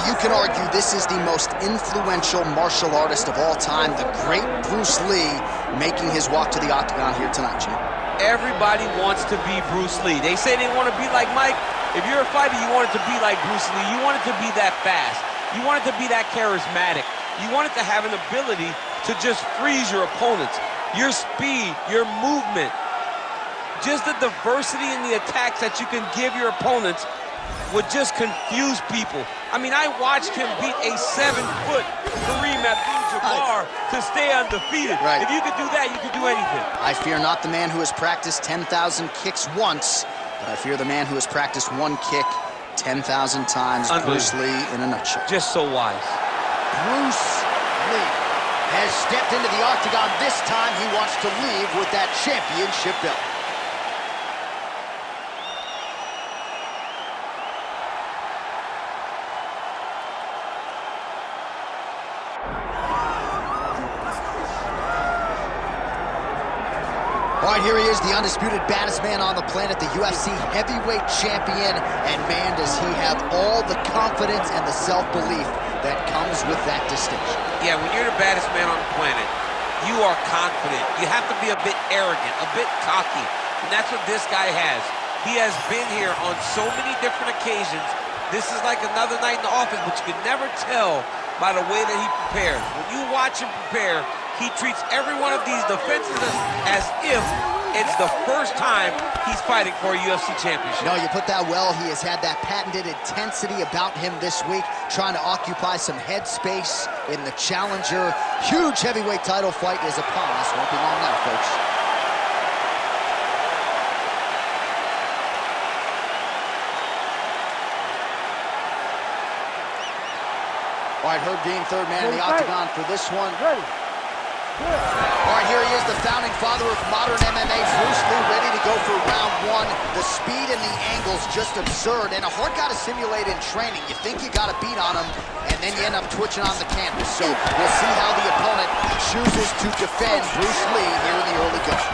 Well, you can argue this is the most influential martial artist of all time, the great Bruce Lee, making his walk to the octagon here tonight, Jim. Everybody wants to be Bruce Lee. They say they want to be like Mike. If you're a fighter, you want it to be like Bruce Lee. You want it to be that fast. You want it to be that charismatic. You want it to have an ability to just freeze your opponents. Your speed, your movement, just the diversity in the attacks that you can give your opponents would just confuse people. I mean, I watched him beat a 7-foot Kareem Abdul-Jabbar to stay undefeated. Right. If you could do that, you could do anything. I fear not the man who has practiced 10,000 kicks once, but I fear the man who has practiced one kick 10,000 times. Bruce Lee in a nutshell. Just so wise. Bruce Lee has stepped into the octagon. This time he wants to leave with that championship belt. All right, here he is, the undisputed baddest man on the planet, the UFC heavyweight champion, and man, does he have all the confidence and the self-belief that comes with that distinction. Yeah, when you're the baddest man on the planet, you are confident. You have to be a bit arrogant, a bit cocky, and that's what this guy has. He has been here on so many different occasions. This is like another night in the office, but you can never tell by the way that he prepares. When you watch him prepare, he treats every one of these defenses as if it's the first time he's fighting for a UFC championship. No, you put that well. He has had that patented intensity about him this week, trying to occupy some head space in the challenger. Huge heavyweight title fight is upon us. Won't be long now, folks. All right, Herb Dean, third man in the octagon for this one. Ready. All right, here he is, the founding father of modern MMA, Bruce Lee, ready to go for round one. The speed and the angles just absurd, and a hard guy to simulate in training. You think you got a beat on him, and then you end up twitching on the canvas. So we'll see how the opponent chooses to defend Bruce Lee here in the early going.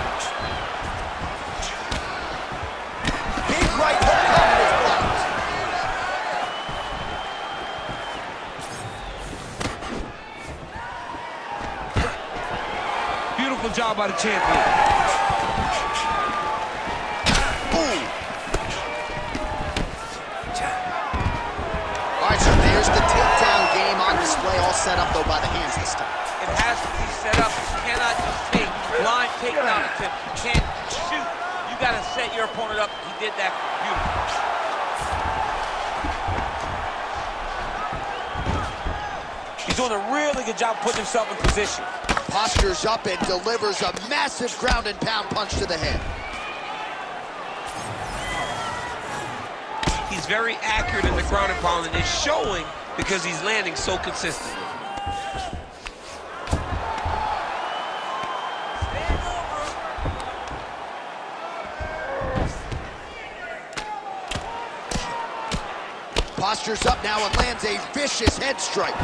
Big right hook coming is blocked. Beautiful job by the champion. Boom. All right, so there's the takedown game on display, all set up, though, by the hands this time. It has to be set up. You cannot just take blind takedown attempt. You can't shoot. You got to set your opponent up. He did that beautifully. He's doing a really good job putting himself in position. Postures up and delivers a massive ground and pound punch to the head. He's very accurate in the ground and pound, and it's showing because he's landing so consistently. Postures up now and lands a vicious head strike.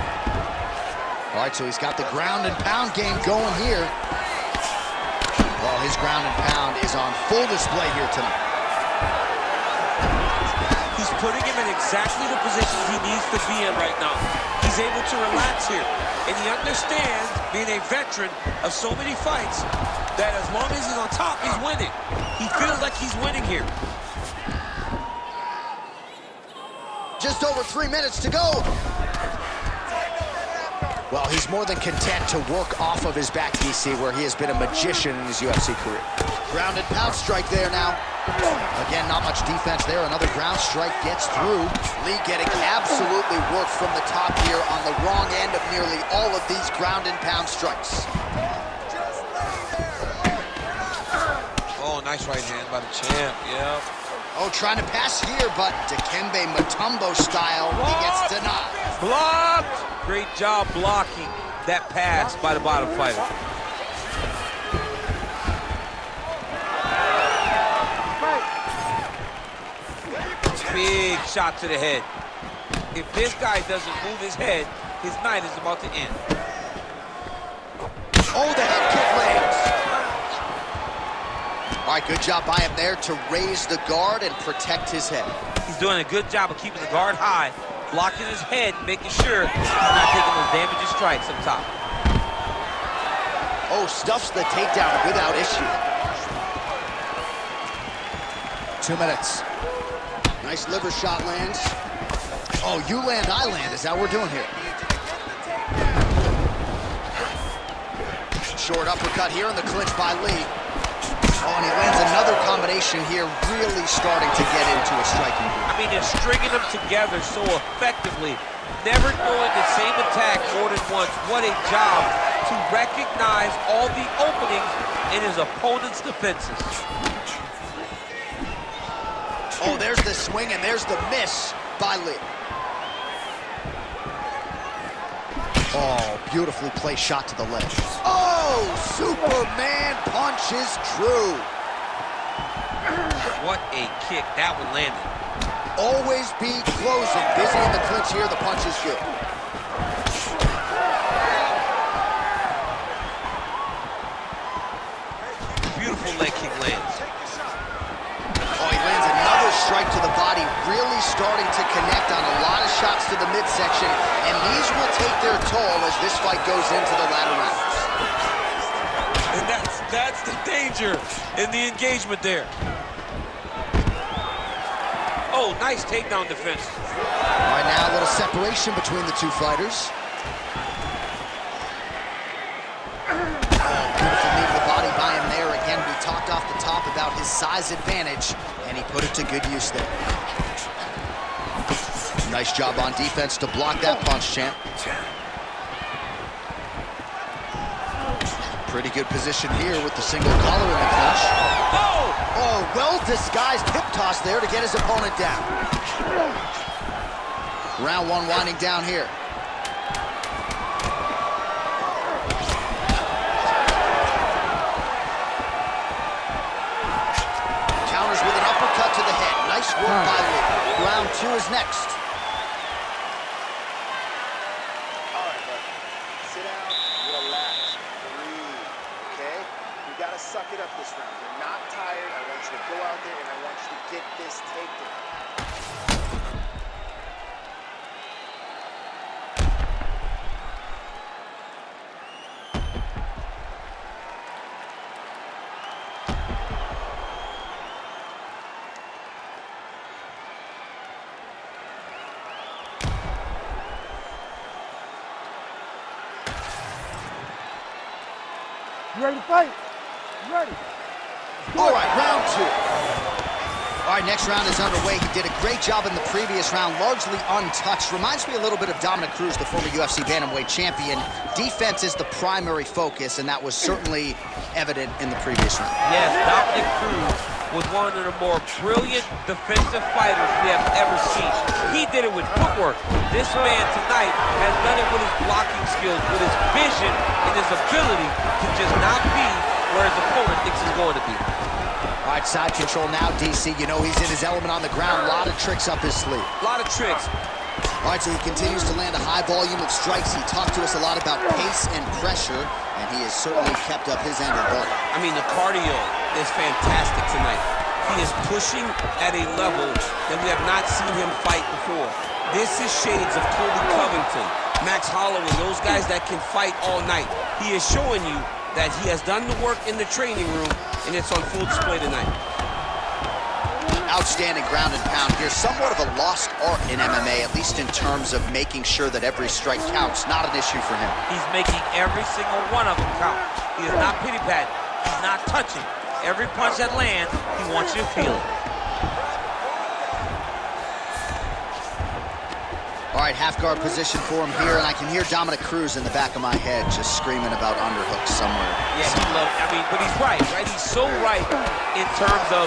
All right, so he's got the ground and pound game going here. Well, his ground and pound is on full display here tonight. He's putting him in exactly the positions he needs to be in right now. He's able to relax here. And he understands, being a veteran of so many fights, that as long as he's on top, he's winning. He feels like he's winning here. Just over 3 minutes to go. Well, he's more than content to work off of his back, DC, where he has been a magician in his UFC career. Ground and pound strike there now. Again, not much defense there. Another ground strike gets through. Lee getting absolutely worked from the top here on the wrong end of nearly all of these ground and pound strikes. Oh, nice right hand by the champ, yeah. Oh, trying to pass here, but Dikembe Mutombo style, he gets denied. Blocked! Great job blocking that pass by the bottom fighter. Big shot to the head. If this guy doesn't move his head, his night is about to end. Oh, the head kick lands. All right, good job by him there to raise the guard and protect his head. He's doing a good job of keeping the guard high. blocking his head, making sure he's not taking those damaging strikes up top. Oh, stuffs the takedown without issue. 2 minutes. Nice liver shot lands. Oh, you land, I land. Is that what we're doing here? Short uppercut here in the clinch by Lee. Oh, and he lands another combination here, really starting to get into a striking group. I mean, they're stringing them together so effectively, never throwing the same attack more than once. What a job to recognize all the openings in his opponent's defenses. Oh, there's the swing, and there's the miss by Lee. Oh, beautifully placed shot to the leg. Oh, Superman punch is true. What a kick. That one landed. Always be closing. Busy in the clinch here. The punch is good. Beautiful leg kick lands. Oh, he lands another strike to the body, really starting to connect on a lot of shots to the midsection, and these will take their toll as this fight goes into the latter rounds. And that's the danger in the engagement there. Oh, nice takedown defense. All right, now a little separation between the two fighters. Beautiful knee to the body by him there. Again, we talked off the top about his size advantage, and he put it to good use there. Nice job on defense to block that punch, champ. Pretty good position here with the single collar in the clinch. Oh, well-disguised hip toss there to get his opponent down. Round one winding down here. Counters with an uppercut to the head. Nice work by Lee. Round two is next. All right, buddy. Sit down, relax, breathe, okay? You gotta suck it up this round. You're not tired. I want you to go out there and I want you to get this takedown. You ready to fight? You ready? All right, round two. All right, next round is underway. He did a great job in the previous round, largely untouched. Reminds me a little bit of Dominic Cruz, the former UFC bantamweight champion. Defense is the primary focus, and that was certainly evident in the previous round. Yes, Dominic Cruz was one of the more brilliant defensive fighters we have ever seen. He did it with footwork. This man tonight has done it with his blocking skills, with his vision, and his ability to just not be where his opponent thinks he's going to be. All right, side control now, DC. You know he's in his element on the ground. A lot of tricks up his sleeve. A lot of tricks. All right, so he continues to land a high volume of strikes. He talked to us a lot about pace and pressure, and he has certainly kept up his end of the bargain. I mean, the cardio is fantastic tonight. He is pushing at a level that we have not seen him fight before. This is shades of Colby Covington, Max Holloway, those guys that can fight all night. He is showing you that he has done the work in the training room, and it's on full display tonight. Outstanding ground and pound here. Somewhat of a lost art in MMA, at least in terms of making sure that every strike counts. Not an issue for him. He's making every single one of them count. He is not pity-patting. He's not touching. Every punch that lands, he wants you to feel it. All right, half guard position for him here, and I can hear Dominic Cruz in the back of my head just screaming about underhooks somewhere. Yeah, he loves, I mean, but he's right? He's so right in terms of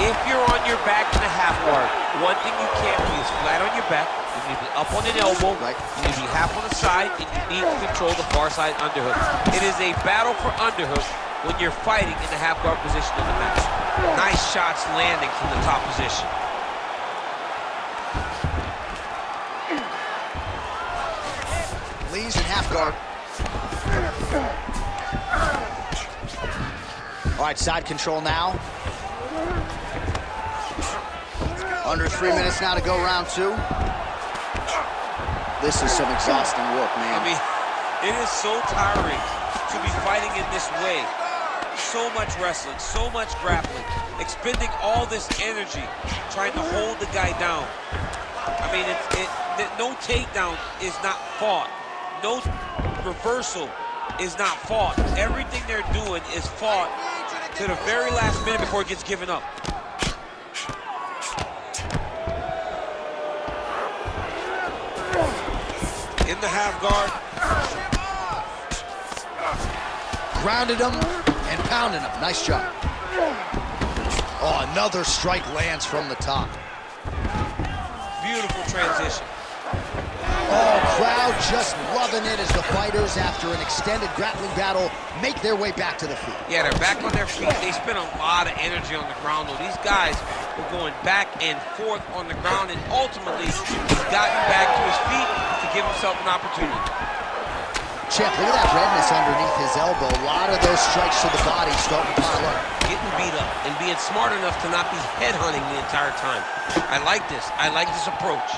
if you're on your back in a half guard, one thing you can't be is flat on your back. You need to be up on an elbow. Right. You need to be half on the side, and you need to control the far side underhook. It is a battle for underhook when you're fighting in the half guard position of the match. Nice shots landing from the top position. Lee's in half guard. All right, side control now. Under 3 minutes now to go round two. This is some exhausting work, man. I mean, it is so tiring to be fighting in this way. So much wrestling, so much grappling, expending all this energy trying to hold the guy down. I mean, no takedown is not fought. No reversal is not fought. Everything they're doing is fought to the very last minute before it gets given up. In the half guard. Grounded him and pounding him. Nice job. Oh, another strike lands from the top. Beautiful transition. Oh, crowd just loving it as the fighters, after an extended grappling battle, make their way back to the feet. Yeah, they're back on their feet. They spent a lot of energy on the ground, though. These guys were going back and forth on the ground, and ultimately, he's gotten back to his feet to give himself an opportunity. Champ, look at that redness underneath his elbow. A lot of those strikes to the body starting to pile up. Getting beat up and being smart enough to not be headhunting the entire time. I like this. I like this approach.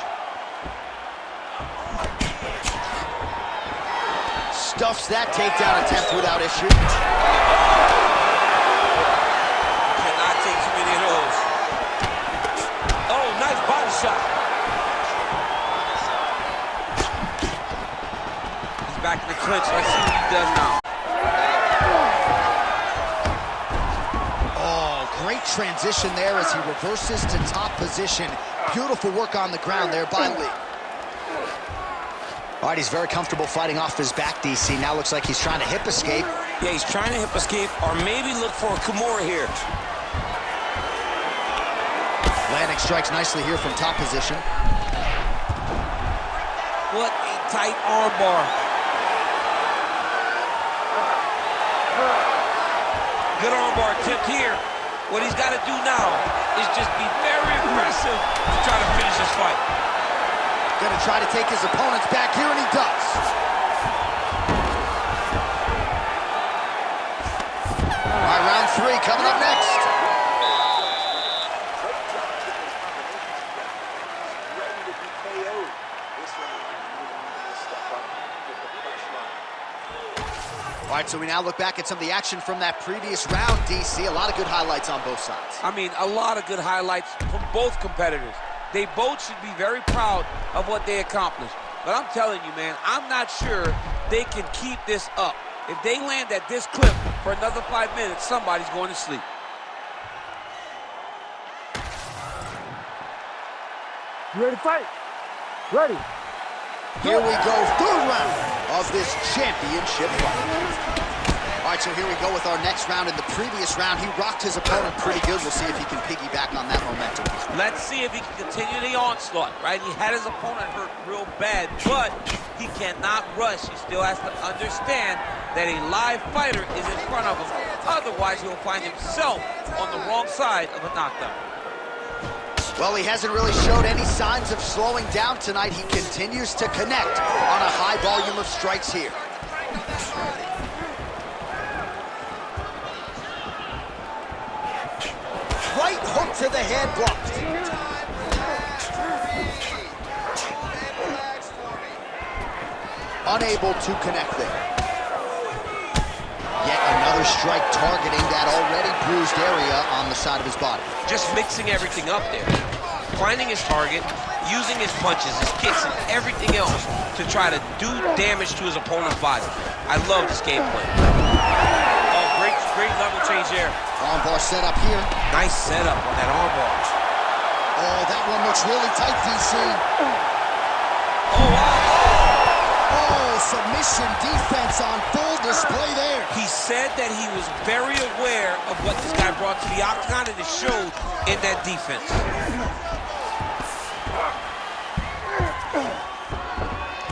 Stuffs that takedown attempt without issue. Cannot take too many of those. Oh, nice body shot. He's back in the clinch. Let's see what he does now. Oh, great transition there as he reverses to top position. Beautiful work on the ground there by Lee. All right, he's very comfortable fighting off his back, DC. Now looks like he's trying to hip escape. Yeah, he's trying to hip escape or maybe look for a Kimura here. Landing strikes nicely here from top position. What a tight armbar. Good armbar attempt here. What he's got to do now is just be very aggressive to try to finish this fight. Gonna try to take his opponents back here, and he does. All right, round 3 coming up next. All right, so we now look back at some of the action from that previous round, DC. A lot of good highlights on both sides. I mean, a lot of good highlights from both competitors. They both should be very proud of what they accomplished. But I'm telling you, man, I'm not sure they can keep this up. If they land at this clip for another 5 minutes, somebody's going to sleep. You ready to fight? Ready. Here we go, 3rd round of this championship fight. All right, so here we go with our next round. In the previous round, he rocked his opponent pretty good. We'll see if he can piggyback on that momentum. Let's see if he can continue the onslaught, right? He had his opponent hurt real bad, but he cannot rush. He still has to understand that a live fighter is in front of him. Otherwise, he'll find himself on the wrong side of a knockdown. Well, he hasn't really showed any signs of slowing down tonight. He continues to connect on a high volume of strikes here. Right hook to the head, blocked. Unable to connect there. Yet another strike targeting that already bruised area on the side of his body. Just mixing everything up there. Finding his target, using his punches, his kicks, and everything else to try to do damage to his opponent's body. I love this game plan. Oh, great level change there. Armbar set up here. Nice setup on that armbar. Oh, that one looks really tight, DC. Oh, wow. Oh, submission defense on full display there. He said that he was very aware of what this guy brought to the octagon, and it showed in that defense.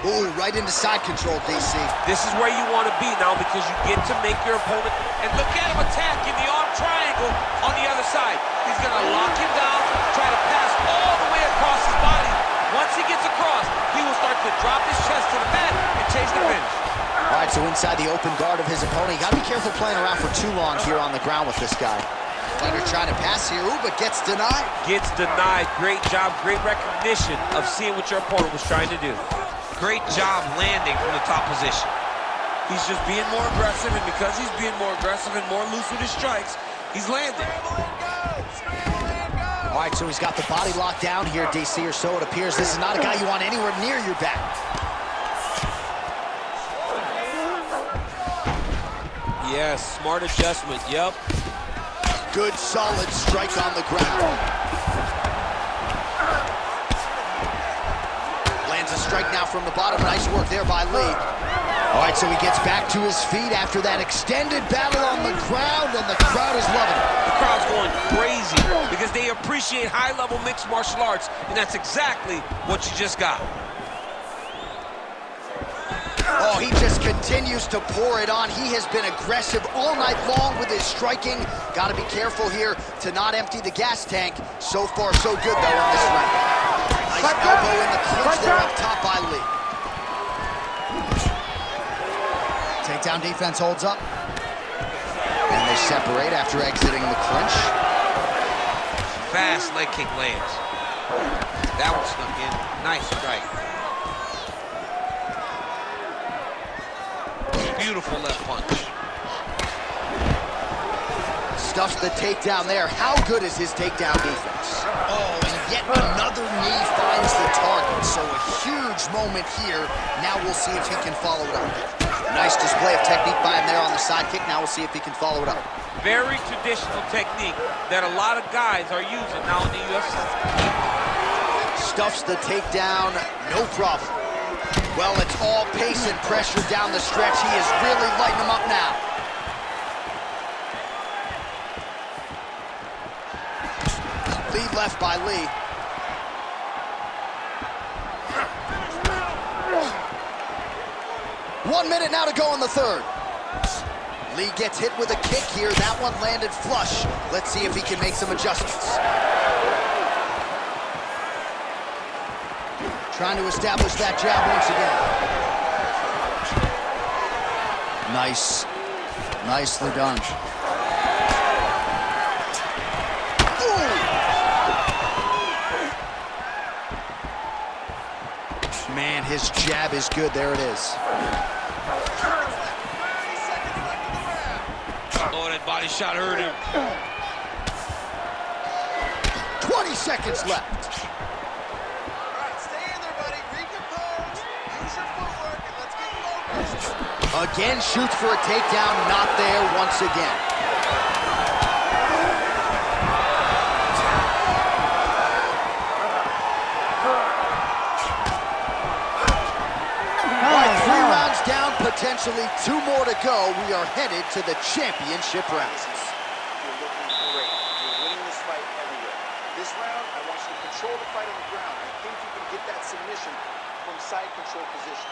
Ooh, right into side control, DC. This is where you want to be now because you get to make your opponent, and look at him attack in the arm triangle on the other side. He's going to lock him down, try to pass all the way across his body. Once he gets across, he will start to drop his chest to the mat and chase the finish. All right, so inside the open guard of his opponent. You got to be careful playing around for too long here on the ground with this guy. Fighter trying to pass here, ooh, but gets denied. Gets denied. Great job, great recognition of seeing what your opponent was trying to do. Great job landing from the top position. He's just being more aggressive, and because he's being more aggressive and more loose with his strikes, he's landing. All right, so he's got the body locked down here, DC, or so it appears. This is not a guy you want anywhere near your back. Yes, smart adjustment, yep. Good, solid strike on the ground. Lands a strike now from the bottom. Nice work there by Lee. All right, so he gets back to his feet after that extended battle on the ground, and the crowd is loving it. The crowd's going crazy because they appreciate high-level mixed martial arts, and that's exactly what you just got. Oh, he just continues to pour it on. He has been aggressive all night long with his striking. Got to be careful here to not empty the gas tank. So far, so good, though, in this round. Nice elbow in the clinch there up top by Lee. Takedown defense holds up. And they separate after exiting the clinch. Fast leg kick lands. That one snuck in. Nice strike. Beautiful left punch. Stuffs the takedown there. How good is his takedown defense? Oh, and yet another knee finds the target. So a huge moment here. Now we'll see if he can follow it up. Nice display of technique by him there on the side kick. Now we'll see if he can follow it up. Very traditional technique that a lot of guys are using now in the UFC. Stuffs the takedown, no problem. Well, it's all pace and pressure down the stretch. He is really lighting him up now. Lead left by Lee. One minute now to go in the third. Lee gets hit with a kick here. That one landed flush. Let's see if he can make some adjustments. Trying to establish that jab once again. Nice. Nicely done. Ooh. Man, his jab is good. There it is. Oh, that body shot hurt him. 20 seconds left. Again, shoots for a takedown, not there once again. All right, 3 rounds down, potentially 2 more to go. We are headed to the championship rounds. You're looking great. You're winning this fight everywhere. This round, I want you to control the fight on the ground. I think you can get that submission from side control position.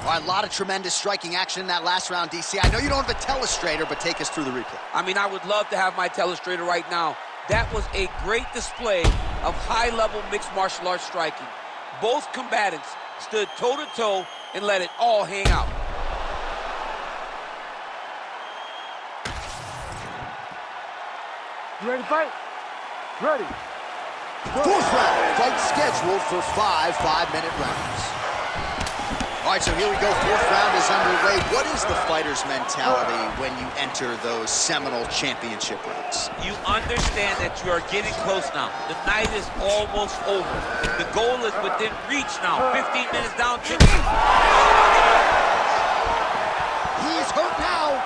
All right, a lot of tremendous striking action in that last round, DC. I know you don't have a telestrator, but take us through the replay. I mean, I would love to have my telestrator right now. That was a great display of high-level mixed martial arts striking. Both combatants stood toe-to-toe and let it all hang out. You ready to fight? Ready. Fourth round, fight scheduled for 5 5-minute rounds. All right, so here we go. 4th round is underway. What is the fighter's mentality when you enter those seminal championship rounds? You understand that you are getting close now. The night is almost over. The goal is within reach now. 15 minutes down to me. He's hurt now.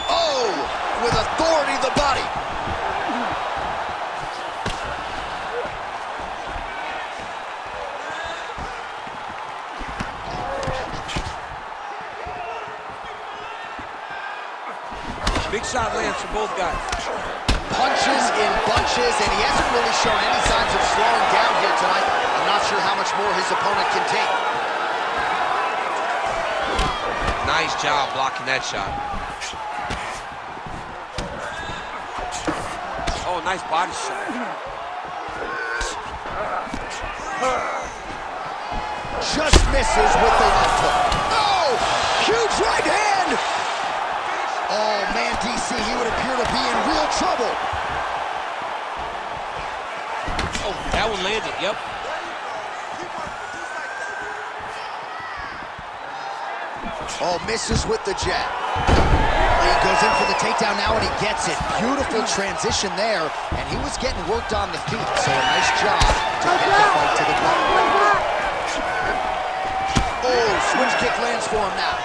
Oh, with authority to the body. Big shot lands for both guys. Punches in bunches, and he hasn't really shown any signs of slowing down here tonight. I'm not sure how much more his opponent can take. Nice job blocking that shot. Oh, nice body shot. Just misses with the left hook. Oh, huge right hand. Oh, man, DC, he would appear to be in real trouble. Oh, that one landed, yep. Oh, misses with the jab. Lee goes in for the takedown now, and he gets it. Beautiful transition there, and he was getting worked on the feet, so a nice job to get the fight to the ground. Oh, switch kick lands for him now.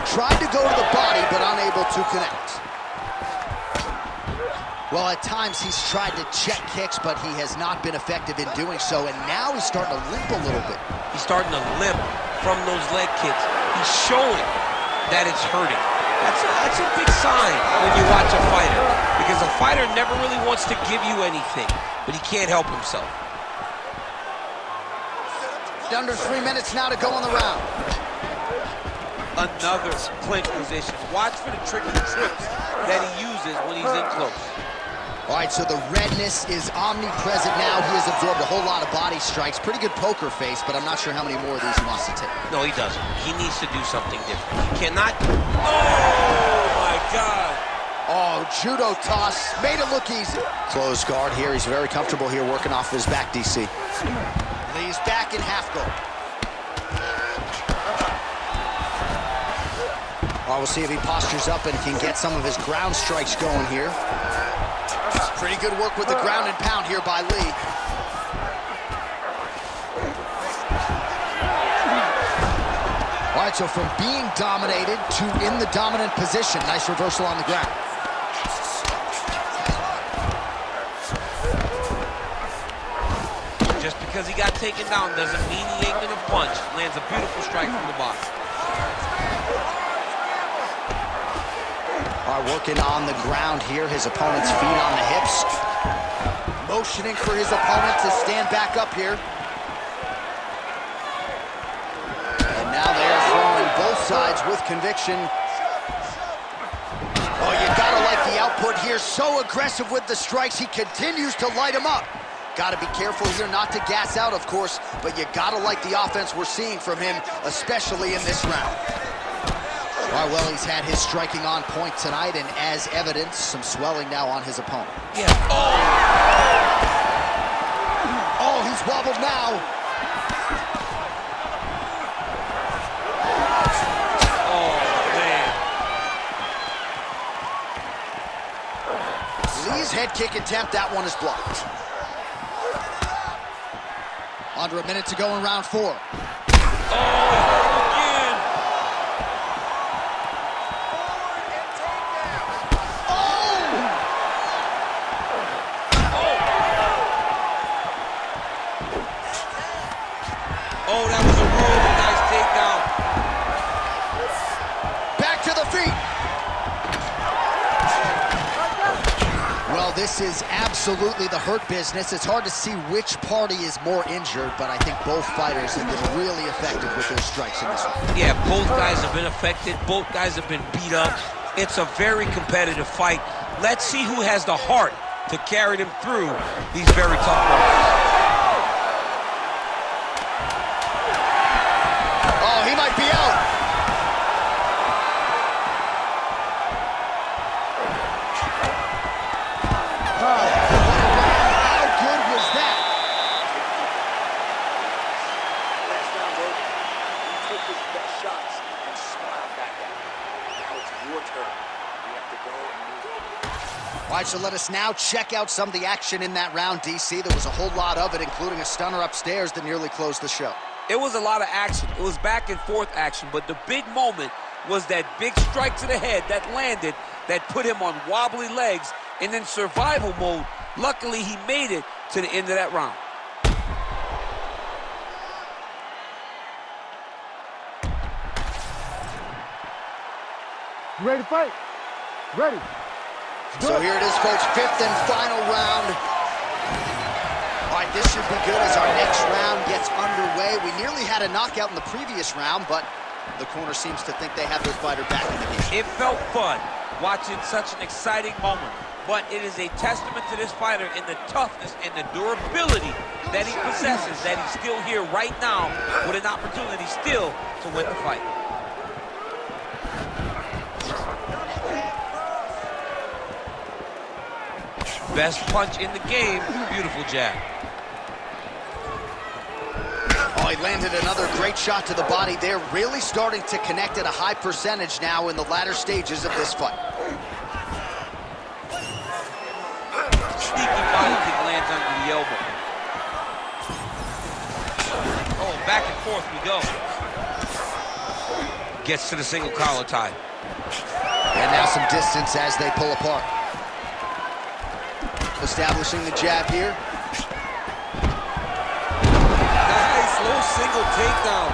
Tried to go to the body, but unable to connect. Well, at times he's tried to check kicks, but he has not been effective in doing so, and now he's starting to limp a little bit. He's starting to limp from those leg kicks. He's showing that it's hurting. That's a big sign when you watch a fighter, because a fighter never really wants to give you anything, but he can't help himself. Under 3 minutes now to go in the round. Another clinch position. Watch for the tricky trips that he uses when he's in close. All right, so the redness is omnipresent now. He has absorbed a whole lot of body strikes. Pretty good poker face, but I'm not sure how many more of these he wants to take. No, he doesn't. He needs to do something different. He cannot... Oh, my God. Oh, judo toss. Made it look easy. Close guard here. He's very comfortable here working off his back, DC. Lee's back in half guard. All right, we'll see if he postures up and can get some of his ground strikes going here. Pretty good work with the ground and pound here by Lee. All right, so from being dominated to in the dominant position. Nice reversal on the ground. Just because he got taken down doesn't mean he ain't gonna punch. Lands a beautiful strike from the bottom. All right, working on the ground here. His opponent's feet on the hips. Motioning for his opponent to stand back up here. And now they're throwing both sides with conviction. Oh, you gotta like the output here. So aggressive with the strikes. He continues to light him up. Gotta be careful here not to gas out, of course, but you gotta like the offense we're seeing from him, especially in this round. All right, well, he's had his striking on point tonight, and as evidence, some swelling now on his opponent. Yeah. Oh! Oh, he's wobbled now. Oh, man. Lee's head kick attempt, that one is blocked. Under a minute to go in round 4. Oh, again. Oh, that was a really nice takedown. Back to the feet. Well, this is absolutely the hurt business. It's hard to see which party is more injured, but I think both fighters have been really effective with their strikes in this one. Yeah, both guys have been affected. Both guys have been beat up. It's a very competitive fight. Let's see who has the heart to carry them through these very tough moments. Oh, he might be out. How good was that? Last round over. He took his best shots and smiled back at him. Now it's your turn. You have to go and move on. All right, so let us now check out some of the action in that round, DC. There was a whole lot of it, including a stunner upstairs that nearly closed the show. It was a lot of action. It was back and forth action, but the big moment was that big strike to the head that landed, that put him on wobbly legs and in survival mode. Luckily, he made it to the end of that round. You ready to fight? Ready. So here it is, folks, 5th and final round. All right, this should be good as our next round gets underway. We nearly had a knockout in the previous round, but the corner seems to think they have their fighter back in the game. It felt fun watching such an exciting moment, but it is a testament to this fighter in the toughness and the durability that he possesses, that he's still here right now with an opportunity still to win the fight. Best punch in the game, beautiful jab. Oh, he landed another great shot to the body there. Really starting to connect at a high percentage now in the latter stages of this fight. Sneaky body kick lands under the elbow. Oh, back and forth we go. Gets to the single collar tie. And now some distance as they pull apart. Establishing the jab here. Nice, low single takedown.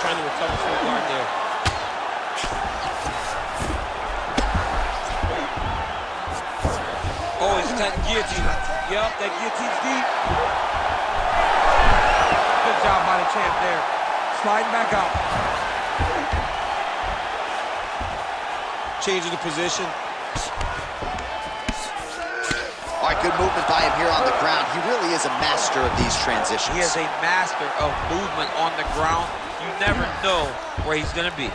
Trying to recover full guard there. Oh, he's attacking guillotine. Yup, that guillotine's deep. Good job by the champ there. Sliding back out. Changing the position. All right, good movement by him here on the ground. He really is a master of these transitions. He is a master of movement on the ground. You never know where he's going to be.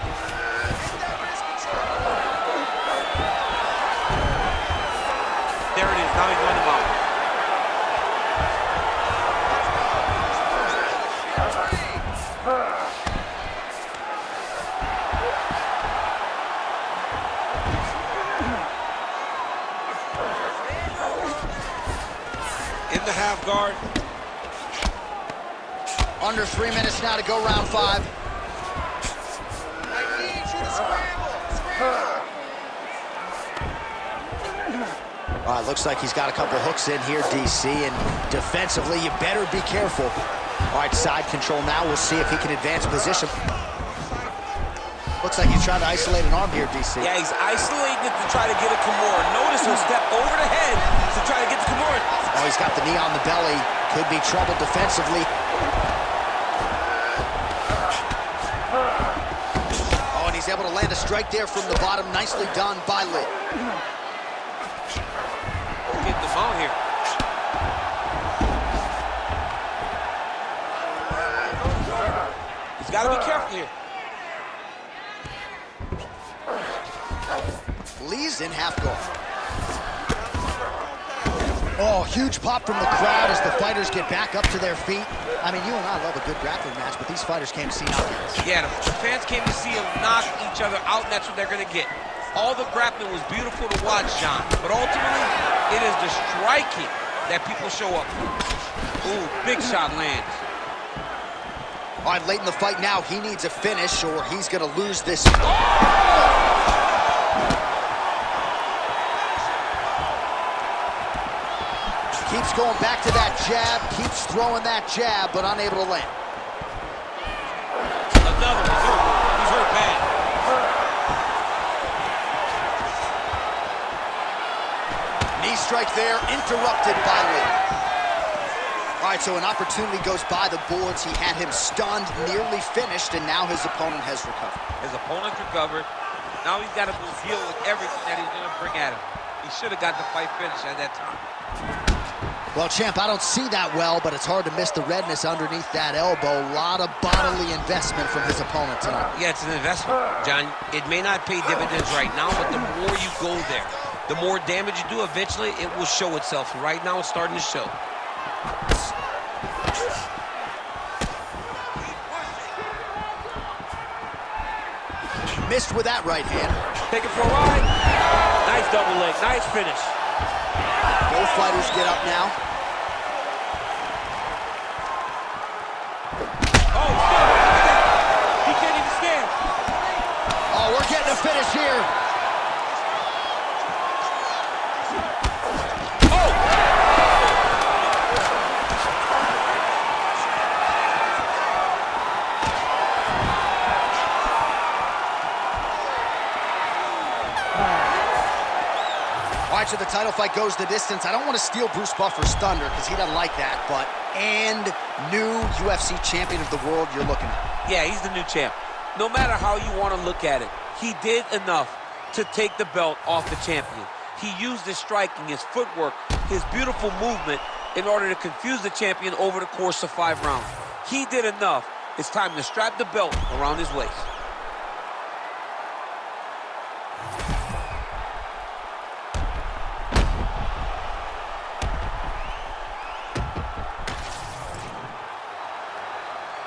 There it is. Now he's on the mountain. In the half guard. Under 3 minutes now to go round 5. All right, looks like he's got a couple hooks in here, DC, and defensively, you better be careful. All right, side control now. We'll see if he can advance position. Looks like he's trying to isolate an arm here, DC. Yeah, he's isolating it to try to get a Kimura. Notice he'll step over the head to try to get the Kimura. Oh, he's got the knee on the belly. Could be trouble defensively. Oh, and he's able to land a strike there from the bottom. Nicely done by Lit. Get the mount here. He's got to be careful here. Lee's in half guard. Oh, huge pop from the crowd as the fighters get back up to their feet. I mean, you and I love a good grappling match, but these fighters came to see knockouts. Yeah, the fans came to see them knock each other out, and that's what they're going to get. All the grappling was beautiful to watch, John, but ultimately, it is the striking that people show up for. Ooh, big shot lands. All right, late in the fight now, he needs a finish or he's going to lose this. Keeps going back to that jab, keeps throwing that jab, but unable to land. Another one. He's hurt bad. Knee strike there, interrupted by Lee. All right, so an opportunity goes by the boards. He had him stunned, nearly finished, and now his opponent has recovered. His opponent's recovered. Now he's got to deal with everything that he's going to bring at him. He should have got the fight finished at that time. Well, champ, I don't see that well, but it's hard to miss the redness underneath that elbow. A lot of bodily investment from his opponent tonight. Yeah, it's an investment, John. It may not pay dividends right now, but the more you go there, the more damage you do, eventually it will show itself. Right now, it's starting to show. Missed with that right hand. Take it for a ride. Nice double leg. Nice finish. Both fighters get up now. Oh, shit. He can't even stand. Oh, we're getting a finish here. All right, so the title fight goes the distance. I don't want to steal Bruce Buffer's thunder because he doesn't like that, but and new UFC champion of the world you're looking at. Yeah, he's the new champ. No matter how you want to look at it, he did enough to take the belt off the champion. He used his striking, his footwork, his beautiful movement in order to confuse the champion over the course of 5 rounds. He did enough. It's time to strap the belt around his waist.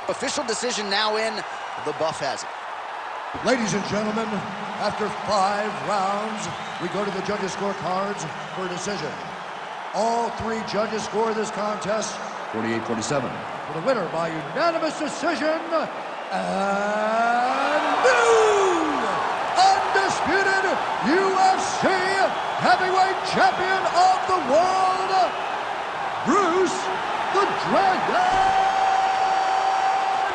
Official decision now in. The buff has it. Ladies and gentlemen, after 5 rounds, we go to the judges' scorecards for a decision. All 3 judges score this contest 48-47. For the winner by unanimous decision, and new undisputed UFC heavyweight champion of the world, Bruce the Dragon